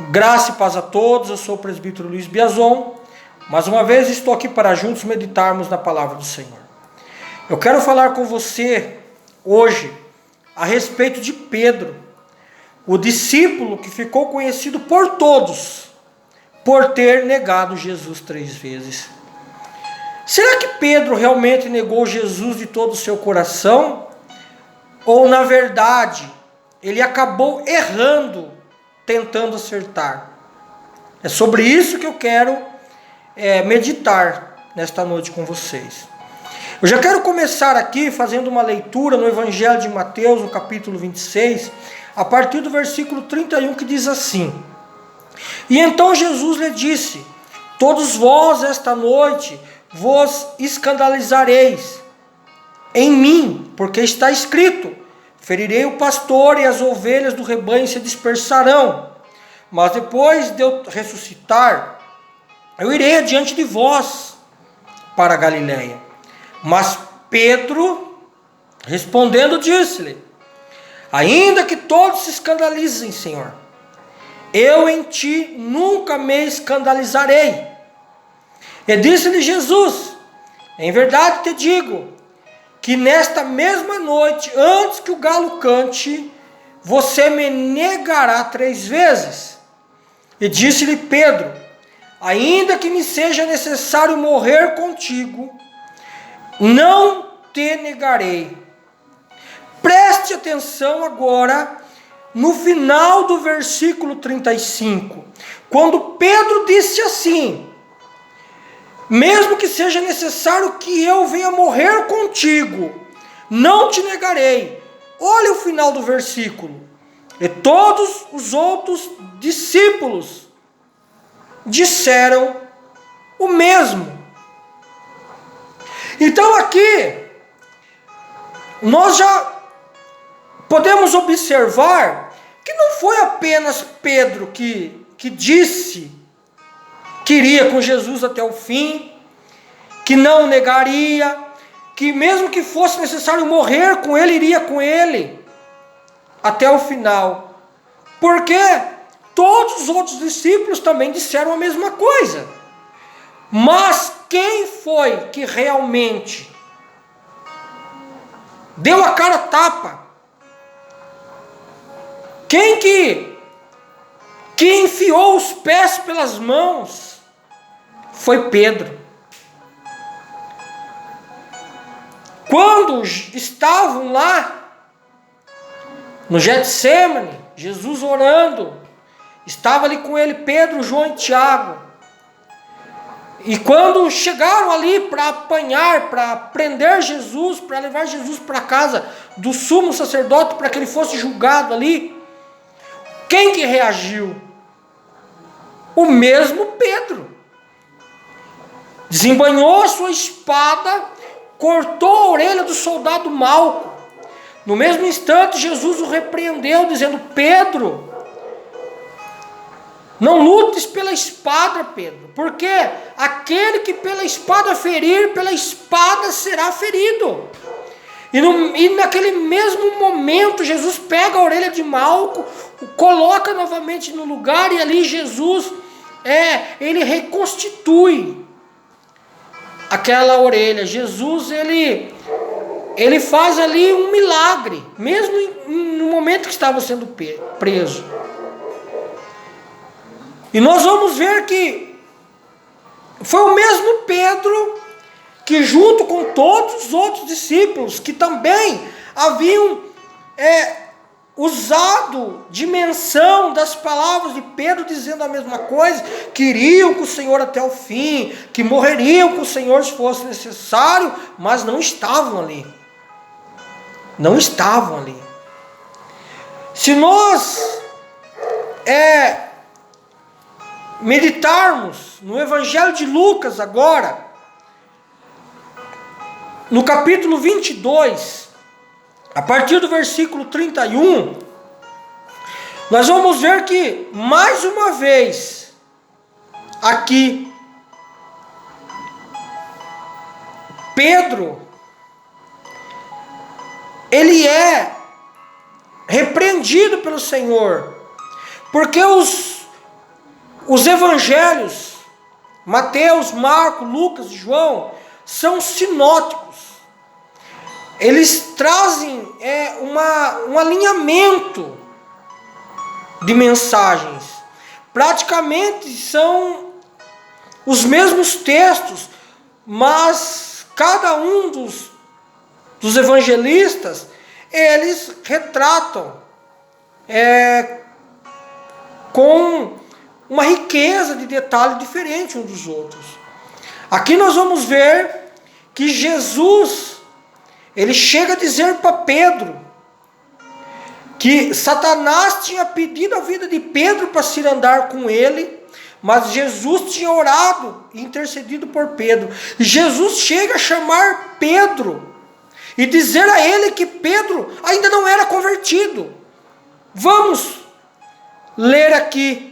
Graça e paz a todos, eu sou o presbítero Luiz Biazon. Mais uma vez estou aqui para juntos meditarmos na palavra do Senhor. Eu quero falar com você hoje a respeito de Pedro, o discípulo que ficou conhecido por todos por ter negado Jesus 3 vezes. Será que Pedro realmente negou Jesus de todo o seu coração? Ou na verdade ele acabou errando, tentando acertar? É sobre isso que eu quero meditar nesta noite com vocês. Eu já quero começar aqui fazendo uma leitura no Evangelho de Mateus, no capítulo 26, a partir do versículo 31, que diz assim: E então Jesus lhe disse: Todos vós esta noite vos escandalizareis em mim, porque está escrito: Ferirei o pastor e as ovelhas do rebanho se dispersarão. Mas depois de eu ressuscitar, eu irei adiante de vós para a Galiléia. Mas Pedro, respondendo, disse-lhe: Ainda que todos se escandalizem, Senhor, eu em ti nunca me escandalizarei. E disse-lhe Jesus: Em verdade te digo, que nesta mesma noite, antes que o galo cante, você me negará 3 vezes. E disse-lhe Pedro: Ainda que me seja necessário morrer contigo, não te negarei. Preste atenção agora no final do versículo 35, quando Pedro disse assim: Mesmo que seja necessário que eu venha morrer contigo, não te negarei. Olha o final do versículo. E todos os outros discípulos disseram o mesmo. Então aqui, nós já podemos observar que não foi apenas Pedro que disse que iria com Jesus até o fim, que não negaria, que mesmo que fosse necessário morrer com ele, iria com ele até o final. Porque todos os outros discípulos também disseram a mesma coisa. Mas quem foi que realmente deu a cara a tapa? Quem que enfiou os pés pelas mãos? Foi Pedro. Quando estavam lá no Getsêmani, Jesus orando, estava ali com ele Pedro, João e Tiago. E quando chegaram ali para apanhar, para prender Jesus, para levar Jesus para casa do sumo sacerdote, para que ele fosse julgado ali, quem que reagiu? O mesmo Pedro. Desembanhou a sua espada, cortou a orelha do soldado Malco. No mesmo instante, Jesus o repreendeu, dizendo: Pedro, não lutes pela espada, Pedro, porque aquele que pela espada ferir, pela espada será ferido. E naquele mesmo momento, Jesus pega a orelha de Malco, o coloca novamente no lugar, e ali Jesus, ele reconstitui aquela orelha. Jesus, ele faz ali um milagre, mesmo no momento que estava sendo preso. E nós vamos ver que foi o mesmo Pedro que, junto com todos os outros discípulos que também haviam usado de menção das palavras de Pedro, dizendo a mesma coisa, que iriam com o Senhor até o fim, que morreriam com o Senhor se fosse necessário, mas não estavam ali. Não estavam ali. Se nós meditarmos no Evangelho de Lucas agora, no capítulo 22, a partir do versículo 31, nós vamos ver que, mais uma vez, aqui, Pedro, ele é repreendido pelo Senhor, porque Os evangelhos, Mateus, Marcos, Lucas e João, são sinóticos. Eles trazem um alinhamento de mensagens. Praticamente são os mesmos textos, mas cada um dos evangelistas, eles retratam com uma riqueza de detalhe diferente uns dos outros. Aqui nós vamos ver que Jesus, ele chega a dizer para Pedro que Satanás tinha pedido a vida de Pedro para se andar com ele, mas Jesus tinha orado e intercedido por Pedro. E Jesus chega a chamar Pedro e dizer a ele que Pedro ainda não era convertido. Vamos ler aqui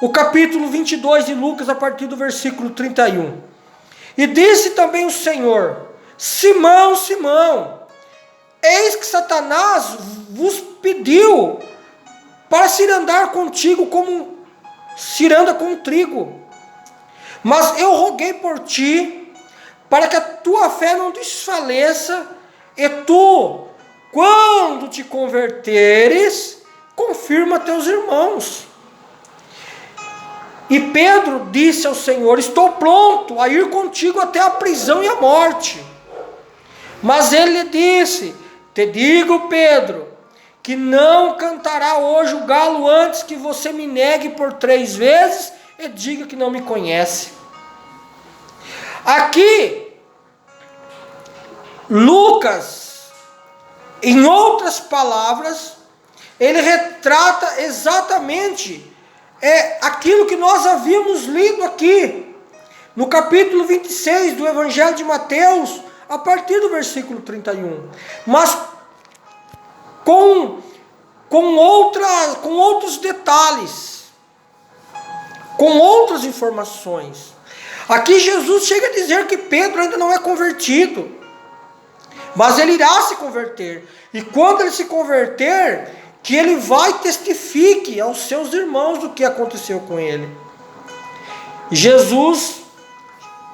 o capítulo 22 de Lucas, a partir do versículo 31. E disse também o Senhor: Simão, Simão, eis que Satanás vos pediu para se andar contigo como se anda com trigo. Mas eu roguei por ti, para que a tua fé não desfaleça, e tu, quando te converteres, confirma teus irmãos. E Pedro disse ao Senhor: estou pronto a ir contigo até a prisão e a morte. Mas ele lhe disse: te digo, Pedro, que não cantará hoje o galo antes que você me negue por 3 vezes e diga que não me conhece. Aqui, Lucas, em outras palavras, ele retrata exatamente aquilo que nós havíamos lido aqui, no capítulo 26 do Evangelho de Mateus, a partir do versículo 31. Mas com outros detalhes, com outras informações. Aqui Jesus chega a dizer que Pedro ainda não é convertido, mas ele irá se converter. E quando ele se converter, que ele vai e testifique aos seus irmãos do que aconteceu com ele. Jesus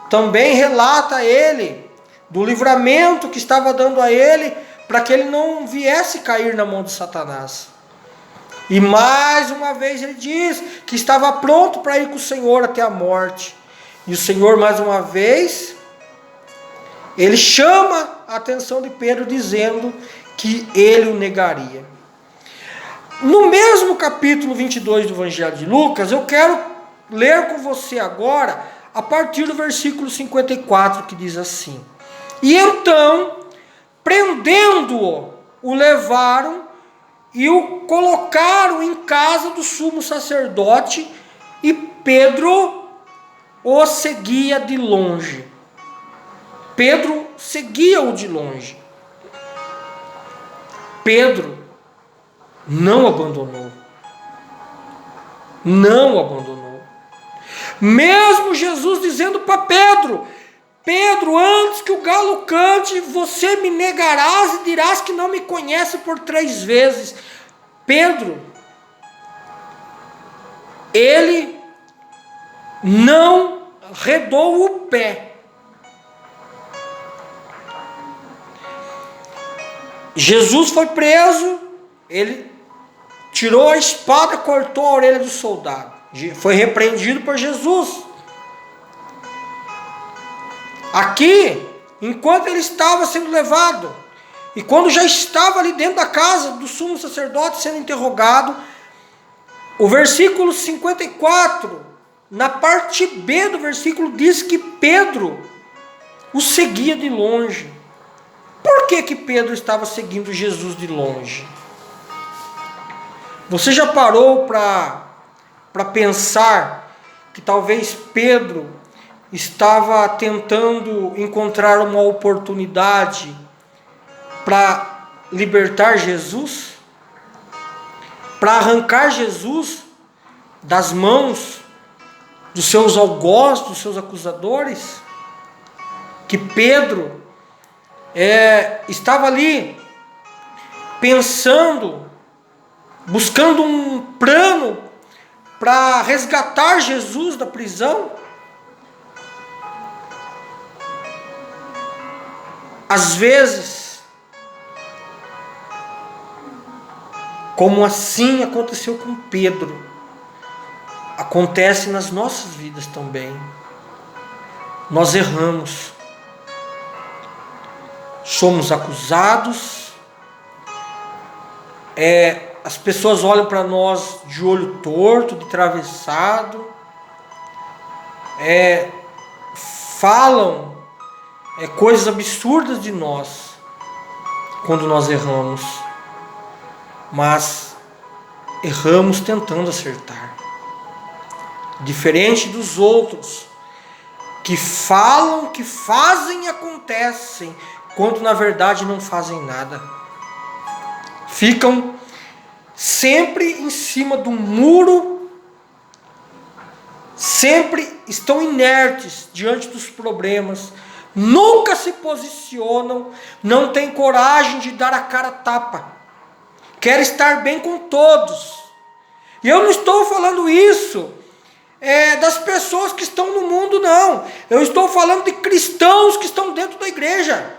também relata a ele do livramento que estava dando a ele, para que ele não viesse cair na mão de Satanás. E mais uma vez ele diz que estava pronto para ir com o Senhor até a morte. E o Senhor, mais uma vez, ele chama a atenção de Pedro, dizendo que ele o negaria. No mesmo capítulo 22 do Evangelho de Lucas, eu quero ler com você agora, a partir do versículo 54, que diz assim: e então, prendendo-o, o levaram e o colocaram em casa do sumo sacerdote, e Pedro o seguia de longe. Pedro seguia-o de longe. Pedro não abandonou. Não abandonou. Mesmo Jesus dizendo para Pedro: Pedro, antes que o galo cante, você me negarás e dirás que não me conhece por 3 vezes. Pedro, ele não redou o pé. Jesus foi preso, ele tirou a espada, cortou a orelha do soldado. Foi repreendido por Jesus. Aqui, enquanto ele estava sendo levado, e quando já estava ali dentro da casa do sumo sacerdote sendo interrogado, o versículo 54, na parte B do versículo, diz que Pedro o seguia de longe. Por que Pedro estava seguindo Jesus de longe? Você já parou para pensar que talvez Pedro estava tentando encontrar uma oportunidade para libertar Jesus? Para arrancar Jesus das mãos dos seus algozes, dos seus acusadores? Que Pedro estava ali pensando, buscando um plano para resgatar Jesus da prisão? Às vezes, como assim aconteceu com Pedro, acontece nas nossas vidas também. Nós erramos, somos acusados, as pessoas olham para nós de olho torto, de travessado, falam coisas absurdas de nós quando nós erramos, mas erramos tentando acertar, diferente dos outros que falam, que fazem e acontecem, quando na verdade não fazem nada. Ficam sempre em cima do muro, sempre estão inertes diante dos problemas, nunca se posicionam, não têm coragem de dar a cara a tapa, quer estar bem com todos. E eu não estou falando isso das pessoas que estão no mundo, não. Eu estou falando de cristãos que estão dentro da igreja.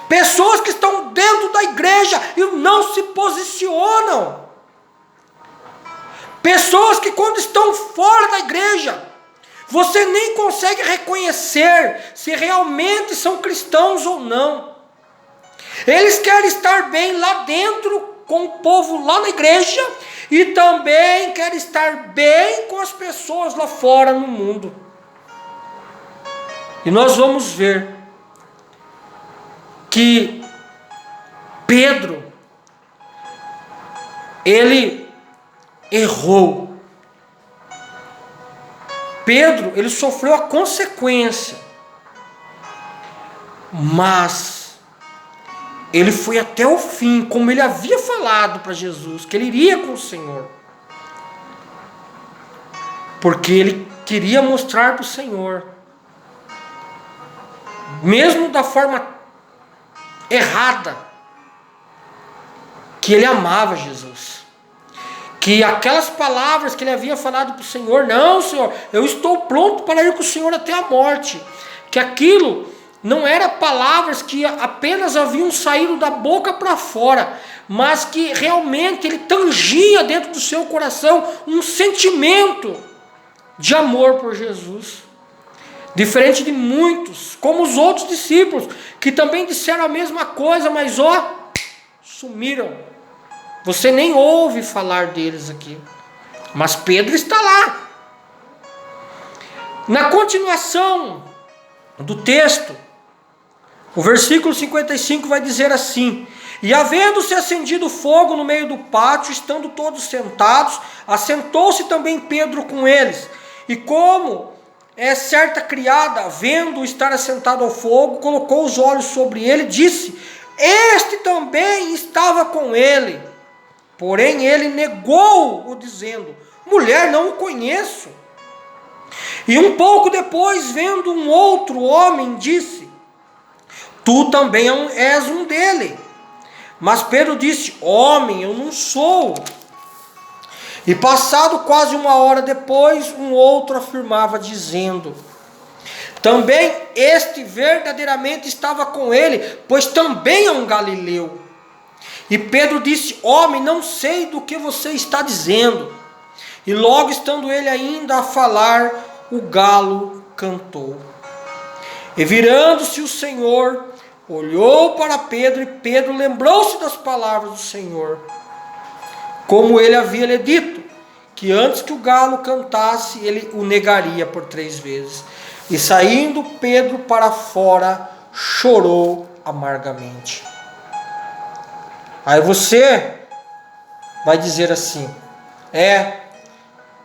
Pessoas que estão dentro da igreja e não se posicionam. Pessoas que quando estão fora da igreja, você nem consegue reconhecer se realmente são cristãos ou não. Eles querem estar bem lá dentro com o povo lá na igreja e também querem estar bem com as pessoas lá fora no mundo. E nós vamos ver que Pedro, ele errou. Pedro, ele sofreu a consequência, mas ele foi até o fim, como ele havia falado para Jesus, que ele iria com o Senhor. Porque ele queria mostrar para o Senhor, mesmo da forma errada, que ele amava Jesus. Que aquelas palavras que ele havia falado para o Senhor, não, Senhor, eu estou pronto para ir com o Senhor até a morte. Que aquilo não eram palavras que apenas haviam saído da boca para fora, mas que realmente ele tangia dentro do seu coração um sentimento de amor por Jesus. Diferente de muitos, como os outros discípulos, que também disseram a mesma coisa, mas sumiram. Você nem ouve falar deles aqui. Mas Pedro está lá. Na continuação do texto, o versículo 55 vai dizer assim: e havendo-se acendido fogo no meio do pátio, estando todos sentados, assentou-se também Pedro com eles. E como certa criada, vendo estar assentado ao fogo, colocou os olhos sobre ele, disse: este também estava com ele. Porém ele negou-o, dizendo: mulher, não o conheço. E um pouco depois, vendo um outro homem, disse: tu também és um dele. Mas Pedro disse: homem, eu não sou. E passado quase uma hora depois, um outro afirmava, dizendo: também este verdadeiramente estava com ele, pois também é um galileu. E Pedro disse: homem, não sei do que você está dizendo. E logo estando ele ainda a falar, o galo cantou. E virando-se o Senhor, olhou para Pedro, e Pedro lembrou-se das palavras do Senhor, como ele havia lhe dito, que antes que o galo cantasse, ele o negaria por 3 vezes. E saindo Pedro para fora, chorou amargamente. Aí você vai dizer assim: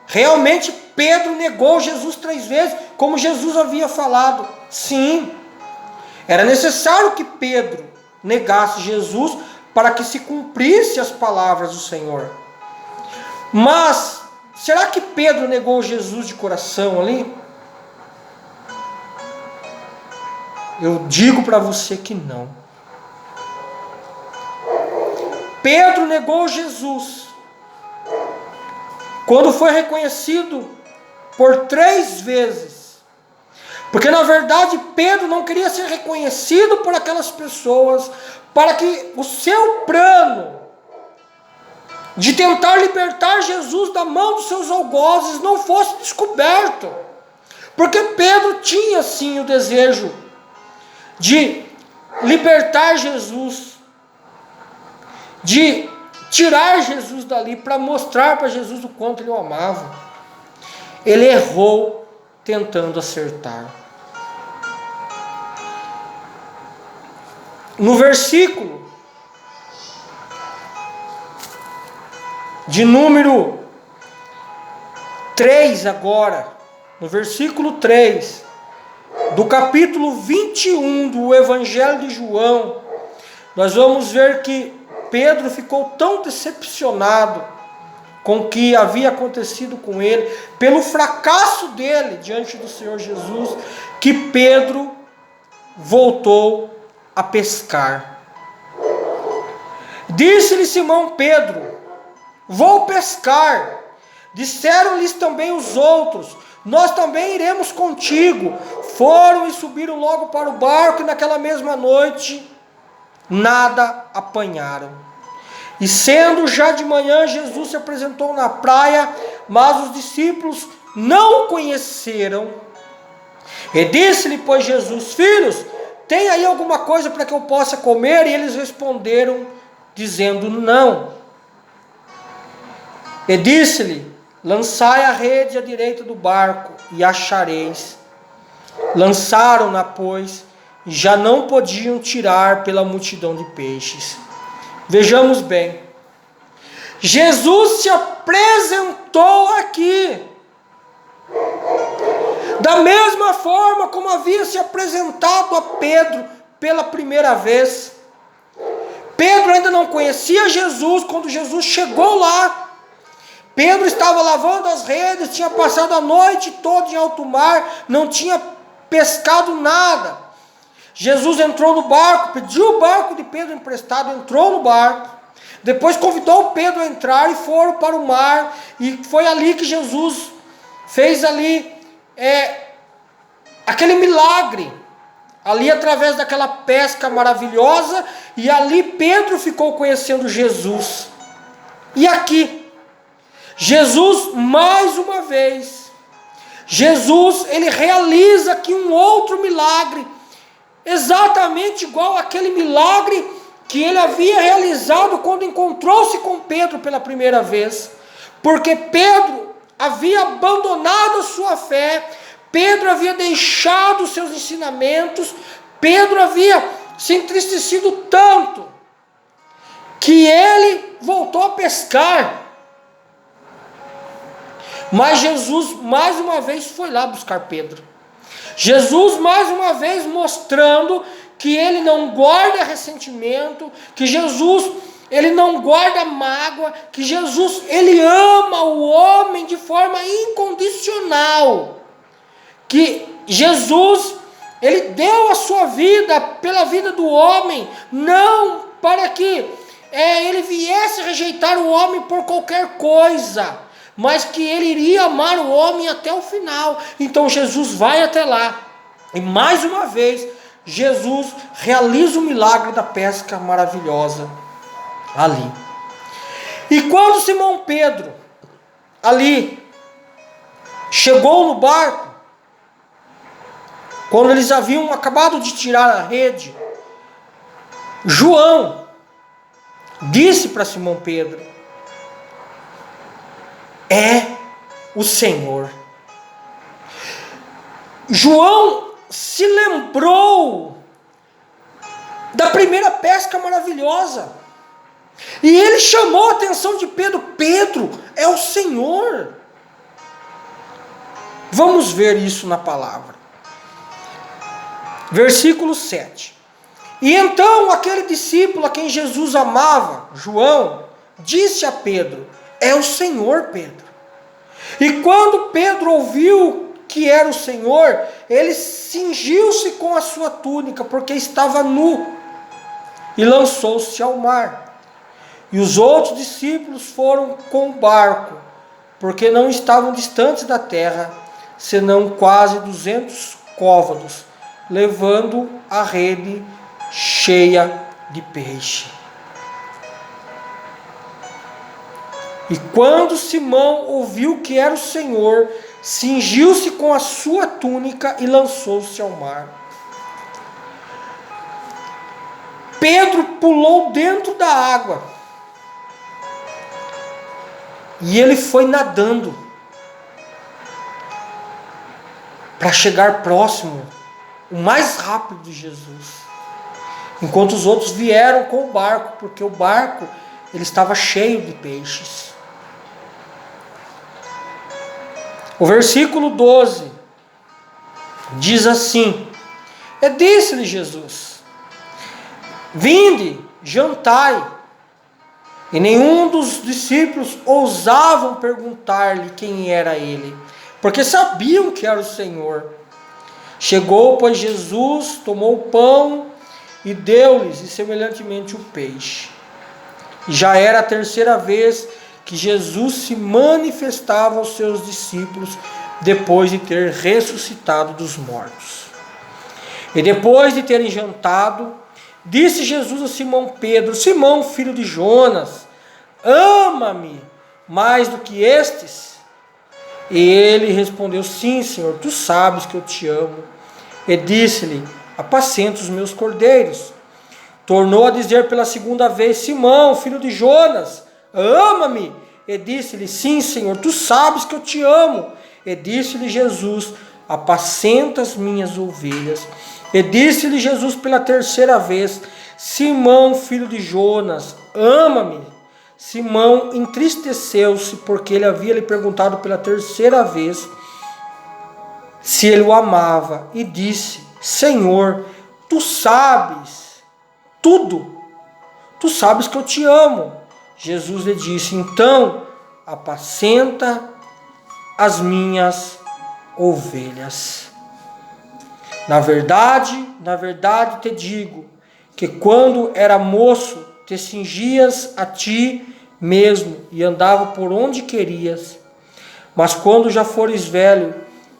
realmente Pedro negou Jesus 3 vezes, como Jesus havia falado. Sim, era necessário que Pedro negasse Jesus para que se cumprisse as palavras do Senhor. Mas será que Pedro negou Jesus de coração ali? Eu digo para você que não. Pedro negou Jesus quando foi reconhecido por 3 vezes. Porque na verdade Pedro não queria ser reconhecido por aquelas pessoas, para que o seu plano de tentar libertar Jesus da mão dos seus algozes não fosse descoberto. Porque Pedro tinha sim o desejo de libertar Jesus, de tirar Jesus dali, para mostrar para Jesus o quanto ele o amava. Ele errou tentando acertar. No versículo de número 3 agora, no versículo 3 do capítulo 21 do Evangelho de João, nós vamos ver que Pedro ficou tão decepcionado com o que havia acontecido com ele, pelo fracasso dele diante do Senhor Jesus, que Pedro voltou a pescar. Disse-lhe Simão Pedro: vou pescar. Disseram-lhes também os outros: nós também iremos contigo. Foram e subiram logo para o barco, e naquela mesma noite nada apanharam. E sendo já de manhã, Jesus se apresentou na praia, mas os discípulos não o conheceram. E disse-lhe, pois, Jesus: filhos, tem aí alguma coisa para que eu possa comer? E eles responderam, dizendo: não. E disse-lhe: lançai a rede à direita do barco, e achareis. Lançaram-na, pois, e já não podiam tirar pela multidão de peixes. Vejamos bem, Jesus se apresentou aqui, da mesma forma como havia se apresentado a Pedro pela primeira vez. Pedro ainda não conhecia Jesus quando Jesus chegou lá. Pedro estava lavando as redes, tinha passado a noite toda em alto mar, não tinha pescado nada. Jesus entrou no barco, pediu o barco de Pedro emprestado, entrou no barco, depois convidou Pedro a entrar e foram para o mar, e foi ali que Jesus fez ali aquele milagre, ali através daquela pesca maravilhosa, e ali Pedro ficou conhecendo Jesus. E aqui, Jesus mais uma vez, Jesus ele realiza aqui um outro milagre, exatamente igual àquele milagre que ele havia realizado quando encontrou-se com Pedro pela primeira vez, porque Pedro havia abandonado a sua fé, Pedro havia deixado os seus ensinamentos, Pedro havia se entristecido tanto, que ele voltou a pescar. Mas Jesus mais uma vez foi lá buscar Pedro. Jesus mais uma vez mostrando que ele não guarda ressentimento, que Jesus ele não guarda mágoa, que Jesus ele ama o homem de forma incondicional, que Jesus ele deu a sua vida pela vida do homem, não para que ele viesse rejeitar o homem por qualquer coisa, mas que ele iria amar o homem até o final. Então Jesus vai até lá, e mais uma vez, Jesus realiza o milagre da pesca maravilhosa ali. E quando Simão Pedro, ali, chegou no barco, quando eles haviam acabado de tirar a rede, João disse para Simão Pedro: é o Senhor. João se lembrou da primeira pesca maravilhosa, e ele chamou a atenção de Pedro: Pedro, é o Senhor. Vamos ver isso na palavra. Versículo 7. E então aquele discípulo a quem Jesus amava, João, disse a Pedro: é o Senhor, Pedro. E quando Pedro ouviu que era o Senhor, ele cingiu-se com a sua túnica, porque estava nu, e lançou-se ao mar. E os outros discípulos foram com o barco porque não estavam distantes da terra, senão quase 200 côvados, levando a rede cheia de peixe. E quando Simão ouviu que era o Senhor, cingiu-se com a sua túnica e lançou-se ao mar. Pedro pulou dentro da água e ele foi nadando para chegar próximo, o mais rápido de Jesus, enquanto os outros vieram com o barco, porque o barco ele estava cheio de peixes. O versículo 12 diz assim: e disse-lhe Jesus: vinde, jantai. E nenhum dos discípulos ousavam perguntar-lhe quem era ele, porque sabiam que era o Senhor. Chegou, pois, Jesus, tomou o pão e deu-lhes, e semelhantemente o peixe. E já era a terceira vez que Jesus se manifestava aos seus discípulos, depois de ter ressuscitado dos mortos. E depois de terem jantado, disse Jesus a Simão Pedro: Simão, filho de Jonas, ama-me mais do que estes? E ele respondeu: sim, Senhor, tu sabes que eu te amo. E disse-lhe: apacenta os meus cordeiros. Tornou a dizer pela segunda vez: Simão, filho de Jonas, ama-me? E disse-lhe: sim, Senhor, tu sabes que eu te amo. E disse-lhe Jesus: apacenta as minhas ovelhas. E disse-lhe Jesus pela terceira vez: Simão, filho de Jonas, ama-me? Simão entristeceu-se, porque ele havia lhe perguntado pela terceira vez se ele o amava, e disse: Senhor, tu sabes tudo, tu sabes que eu te amo. Jesus lhe disse: então apacenta as minhas ovelhas. Na verdade te digo, que quando era moço, te cingias a ti mesmo e andava por onde querias. Mas quando já fores velho,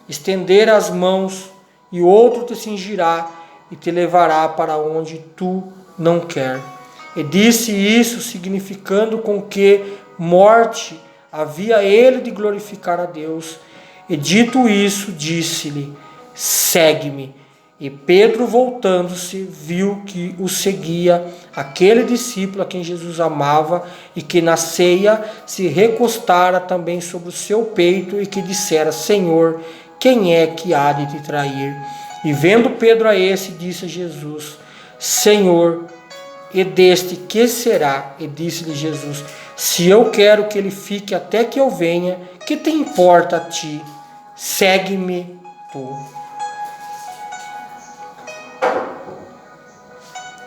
estender as mãos e outro te cingirá e te levará para onde tu não quer. E disse isso, significando com que morte havia ele de glorificar a Deus. E dito isso, disse-lhe: segue-me. E Pedro, voltando-se, viu que o seguia aquele discípulo a quem Jesus amava, e que na ceia se recostara também sobre o seu peito, e que dissera: Senhor, quem é que há de te trair? E vendo Pedro a esse, disse a Jesus: Senhor, e deste que será? E disse-lhe Jesus: se eu quero que ele fique até que eu venha, que te importa a ti? Segue-me tu.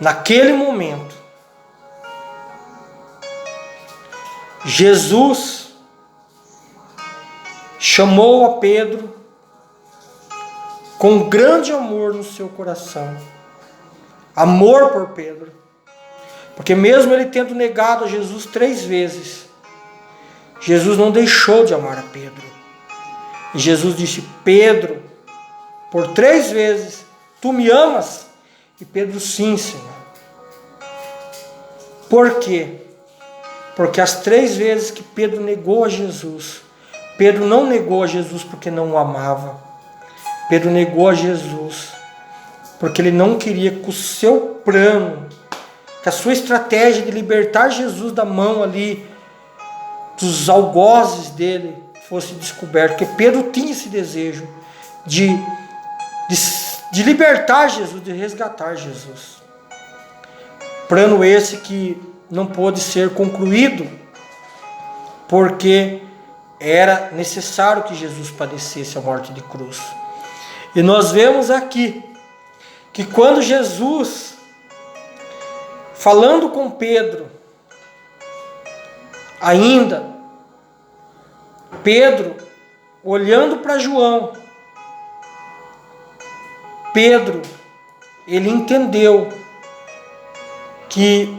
Naquele momento, Jesus chamou a Pedro com grande amor no seu coração. Amor por Pedro. Porque mesmo ele tendo negado a Jesus 3 vezes, Jesus não deixou de amar a Pedro. E Jesus disse: Pedro, por 3 vezes, tu me amas? E Pedro: sim, Senhor. Por quê? Porque as 3 vezes que Pedro negou a Jesus, Pedro não negou a Jesus porque não o amava. Pedro negou a Jesus porque ele não queria que o seu plano, que a sua estratégia de libertar Jesus da mão ali, dos algozes dele, fosse descoberto. Porque Pedro tinha esse desejo de libertar Jesus, de resgatar Jesus. Plano esse que não pôde ser concluído, porque era necessário que Jesus padecesse a morte de cruz. E nós vemos aqui que quando Jesus, falando com Pedro, ainda, Pedro olhando para João, Pedro, ele entendeu que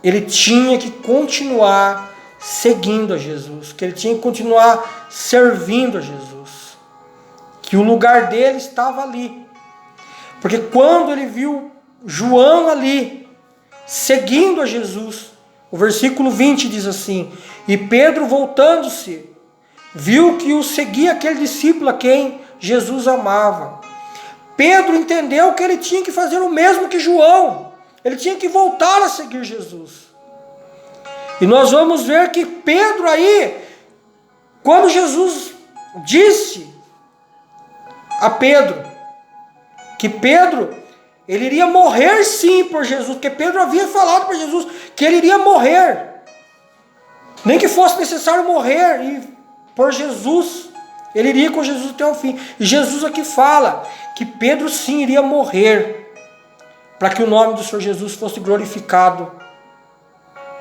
ele tinha que continuar seguindo a Jesus, que ele tinha que continuar servindo a Jesus, que o lugar dele estava ali. Porque quando ele viu João ali, seguindo a Jesus, o versículo 20 diz assim: e Pedro, voltando-se, viu que o seguia aquele discípulo a quem Jesus amava. Pedro entendeu que ele tinha que fazer o mesmo que João, ele tinha que voltar a seguir Jesus. E nós vamos ver que Pedro aí, quando Jesus disse a Pedro, que Pedro, ele iria morrer sim por Jesus, porque Pedro havia falado para Jesus que ele iria morrer, nem que fosse necessário morrer, e por Jesus, ele iria com Jesus até o fim. E Jesus aqui fala que Pedro sim iria morrer, para que o nome do Senhor Jesus fosse glorificado.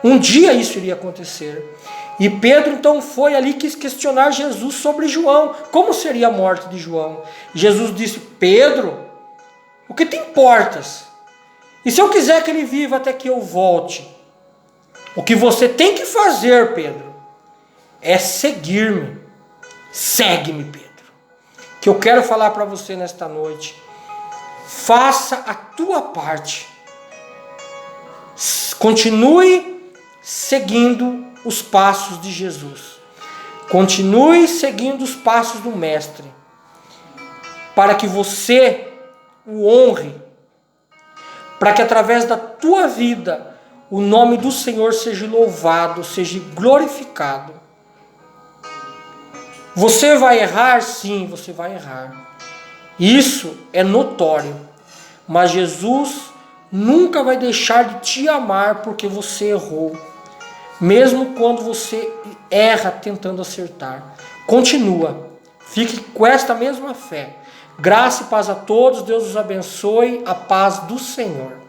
Um dia isso iria acontecer. E Pedro então foi ali, quis questionar Jesus sobre João, como seria a morte de João. Jesus disse: Pedro, o que te importas? E se eu quiser que ele viva até que eu volte? O que você tem que fazer, Pedro, é seguir-me. Segue-me, Pedro. Que eu quero falar para você nesta noite: faça a tua parte. Continue seguindo os passos de Jesus. Continue seguindo os passos do Mestre, para que você o honre, para que através da tua vida o nome do Senhor seja louvado, seja glorificado. Você vai errar? Sim, você vai errar. Isso é notório. Mas Jesus nunca vai deixar de te amar porque você errou. Mesmo quando você erra tentando acertar. Continua. Fique com esta mesma fé. Graça e paz a todos. Deus os abençoe. A paz do Senhor.